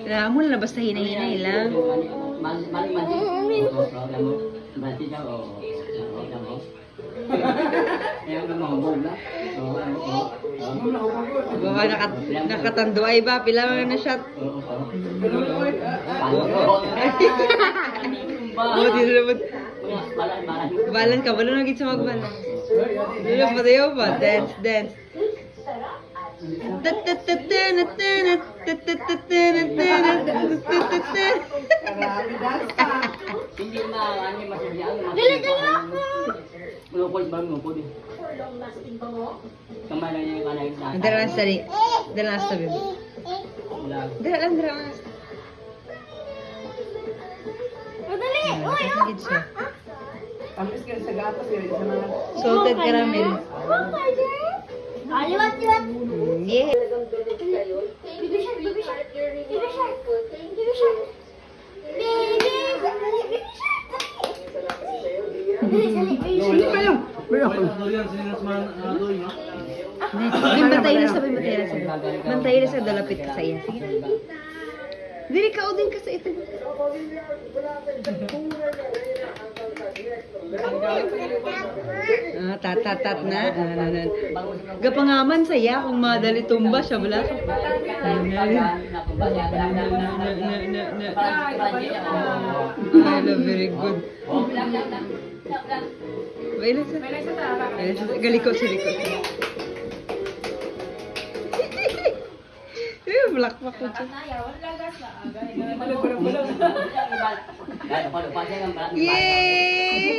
Kaya mo na basta hinay-hinay lang. Baka nakatando ay ba? Pila na shot. Balan ka, wala naging sa magbalan. Lula pa tayo ba? Dance, dance. Dala lang sa rin. Dala lang sa rin. Dala lang, dala lang. Madali! Uy! Salted caramel. Liwat, liwat! Yeah. Baby shark, baby shark! Baby shark! Baby shark! Baby shark! Bantay na sa bantay na sa. Bantay na sa dalapit ka sa iya. Sige. Dili ka o din ka sa ito. Tat na. Gapangaman saya kung madali tumba siya bala. Very good. Baila sa. Galiko sa likod. Black pa ko siya. Yay!